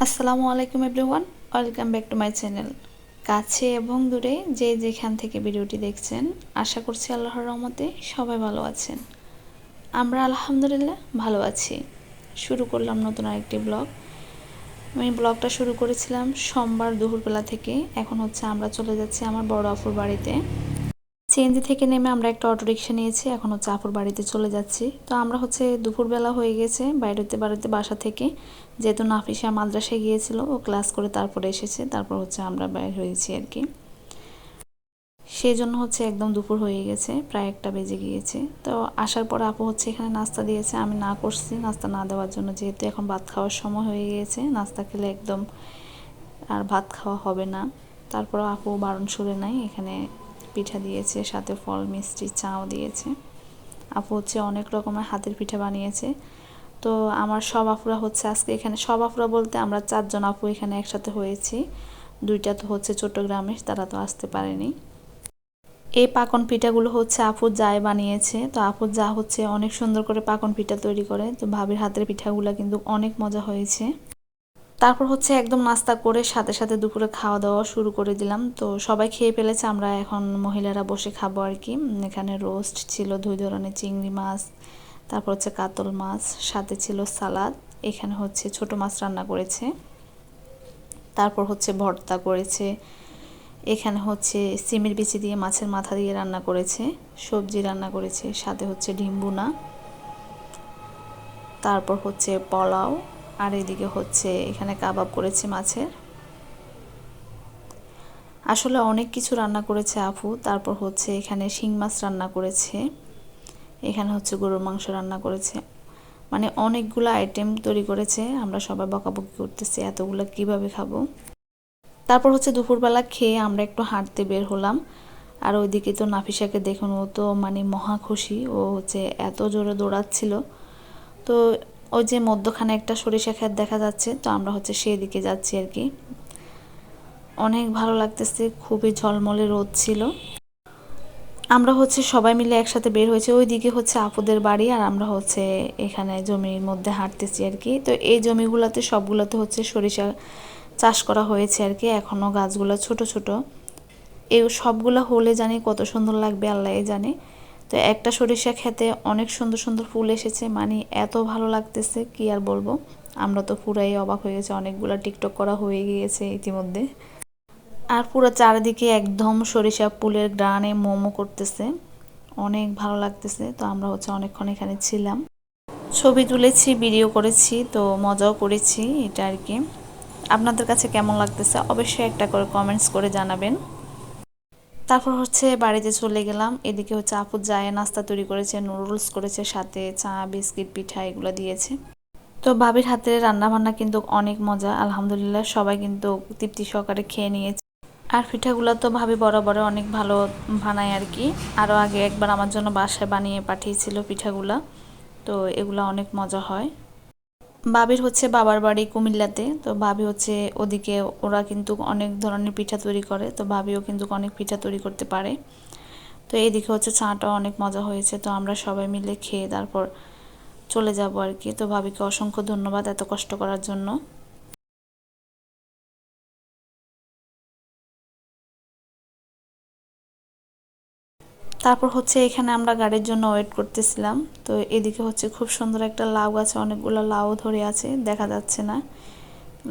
আসসালামু আলাইকুম everyone, welcome back to my channel. কাছে এবং দূরে যে যেখান থেকে ভিডিওটি দেখছেন, আশা করছি আল্লাহর রহমতে সবাই ভালো আছেন। আমরা আলহামদুলিল্লাহ ভালো আছি। শুরু করলাম নতুন আরেকটি ব্লগ। আমি ব্লগটা শুরু করেছিলাম সোমবার দুপুরবেলা থেকে। এখন হচ্ছে আমরা চলে যাচ্ছি আমার বড় আপুর বাড়িতে। সিএনজি থেকে নেমে আমরা একটা অটোরিকশা নিয়েছি, এখন হচ্ছে আপুর বাড়িতে চলে যাচ্ছি। তো আমরা হচ্ছে দুপুরবেলা হয়ে গেছে বাড়িতে বাসা থেকে, যেহেতু নাফিসা মাদ্রাসায় গিয়েছিল, ও ক্লাস করে তারপরে এসেছে, তারপর হচ্ছে আমরা বাইর হয়েছি আর কি। সেই জন্য হচ্ছে একদম দুপুর হয়ে গেছে, প্রায় 1টা বেজে গিয়েছে। তো আসার পর আপু হচ্ছে এখানে নাস্তা দিয়েছে, আমি না করছি নাস্তা না দেওয়ার জন্য, যেহেতু এখন ভাত খাওয়ার সময় হয়ে গিয়েছে, নাস্তা খেলে একদম আর ভাত খাওয়া হবে না। তারপর আপু বারণ শুনে নাই, এখানে পিঠা দিয়েছে, সাথে ফল মিষ্টি চাও দিয়েছে। আপু হচ্ছে অনেক রকমের হাতের পিঠা বানিয়েছে। তো আমার সব আপুরা হচ্ছে আজকে এখানে, সব আপুরা বলতে আমরা 4জন আপু এখানে একসাথে হয়েছি। 2টা তো হচ্ছে চট্টগ্রামের, তারা তো আসতে পারেনি। এই পাকন পিঠাগুলো হচ্ছে আপুর জায় বানিয়েছে। তো আপুর যা হচ্ছে অনেক সুন্দর করে পাকন পিঠা তৈরি করে, তো ভাবির হাতের পিঠাগুলো কিন্তু অনেক মজা হয়েছে। তারপর হচ্ছে একদম নাস্তা করে সাথে সাথে দুপুরে খাওয়া দাওয়া শুরু করে দিলাম। তো সবাই খেয়ে ফেলেছে, আমরা এখন মহিলারা বসে খাবো আর কি। এখানে রোস্ট ছিল 2 ধরনের, চিংড়ি মাছ, তারপর হচ্ছে কাতল মাছ, সাথে ছিল সালাদ। এখানে হচ্ছে ছোট মাছ রান্না করেছে, তারপর হচ্ছে ভর্তা করেছে। এখানে হচ্ছে সিমের বিচি দিয়ে মাছের মাথা দিয়ে রান্না করেছে, সবজি রান্না করেছে, সাথে হচ্ছে ডিম ভুনা, তারপর হচ্ছে পোলাও, আর এদিকে হচ্ছে এখানে কাবাব করেছে মাছের। আসলে অনেক কিছু রান্না করেছে আপু। তারপর হচ্ছে এখানে শিং মাছ রান্না করেছে, এখানে হচ্ছে গরুর মাংস রান্না করেছে, মানে অনেকগুলো আইটেম তৈরি করেছে। আমরা সবাই বকাবকি করতেছি এতগুলো কিভাবে খাবো। তারপর হচ্ছে দুপুরবেলা খেয়ে আমরা একটু হাঁটতে বের হলাম। আর ওইদিকে তো নাফিসাকে দেখুন, ও তো মানে মহা খুশি, ও হচ্ছে এত জোরে দৌড়াচ্ছিল। তো ওই যে মধ্যখানে একটা সরিষা ক্ষেত দেখা যাচ্ছে, তো আমরা হচ্ছে সেই দিকে যাচ্ছি আর কি। অনেক ভালো লাগতেছে, খুবই ঝলমলে রোদ ছিল। আমরা হচ্ছে সবাই মিলে একসাথে বের হয়েছে, ওইদিকে হচ্ছে আপুদের বাড়ি, আর আমরা হচ্ছে এখানে জমির মধ্যে হাঁটতেছি আর কি। তো এই জমিগুলোতে সবগুলোতে হচ্ছে সরিষা চাষ করা হয়েছে আর কি, এখনও গাছগুলো ছোট ছোট। এই সবগুলো হলে জানি কত সুন্দর লাগবে, আল্লাহ জানে। তো একটা সরিষা খেতে অনেক সুন্দর সুন্দর ফুল এসেছে, মানে এত ভালো লাগতেছে কি আর বলবো। আমরা তো পুরাই অবাক হয়ে গেছে, অনেকগুলো টিকটক করা হয়ে গিয়েছে ইতিমধ্যে। আর পুরো চারিদিকে একদম সরিষা ফুলের গ্রানে মোমো করতেছে, অনেক ভালো লাগতেছে। তো আমরা হচ্ছে অনেকক্ষণ এখানে ছিলাম, ছবি তুলেছি, ভিডিও করেছি, তো মজাও করেছি এটা আর কি। আপনাদের কাছে কেমন লাগতেছে অবশ্যই একটা করে কমেন্টস করে জানাবেন। তারপর হচ্ছে বাড়িতে চলে গেলাম। এদিকে হচ্ছে আপু যায় নাস্তা তৈরি করেছে, নুডলস করেছে, সাথে চা বিস্কিট পিঠা এগুলো দিয়েছে। তো ভাবির হাতে রান্না বান্না কিন্তু অনেক মজা, আলহামদুলিল্লাহ সবাই কিন্তু তৃপ্তি সহকারে খেয়ে নিয়েছে। আর পিঠাগুলো তো ভাবি বরাবর অনেক ভালো বানায় আর কি। আরও আগে একবার আমার জন্য বাসায় বানিয়ে পাঠিয়েছিল পিঠাগুলা, তো এগুলা অনেক মজা হয়। ভাবির হচ্ছে বাবার বাড়ি কুমিল্লাতে, তো ভাবি হচ্ছে ওদিকে, ওরা কিন্তু অনেক ধরনের পিঠা তৈরি করে, তো ভাবিও কিন্তু অনেক পিঠা তৈরি করতে পারে। তো এইদিকে হচ্ছে চাটা অনেক মজা হয়েছে, তো আমরা সবাই মিলে খেয়ে তারপর চলে যাব আর কি। তো ভাবিকে অসংখ্য ধন্যবাদ এত কষ্ট করার জন্য। তারপর হচ্ছে এখানে আমরা গাড়ির জন্য ওয়েট করতেছিলাম। তো এদিকে হচ্ছে খুব সুন্দর একটা লাউ গাছে অনেকগুলো লাউ ধরে আছে, দেখা যাচ্ছে না।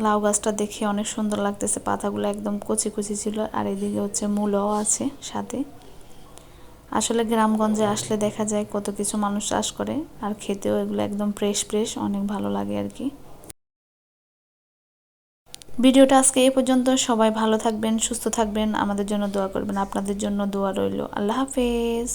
লাউ গাছটা দেখে অনেক সুন্দর লাগতেছে, পাতাগুলো একদম কচি কচি ছিল। আর এদিকে হচ্ছে মূলও আছে সাথে। আসলে গ্রামগঞ্জে আসলে দেখা যায় কত কিছু মানুষ চাষ করে, আর খেতেও এগুলো একদম ফ্রেশ ফ্রেশ, অনেক ভালো লাগে আর কি। ভিডিওটা আজকে এই পর্যন্ত। সবাই ভালো থাকবেন, সুস্থ থাকবেন, আমাদের জন্য দোয়া করবেন। আপনাদের জন্য দোয়া রইল। আল্লাহ হাফেজ।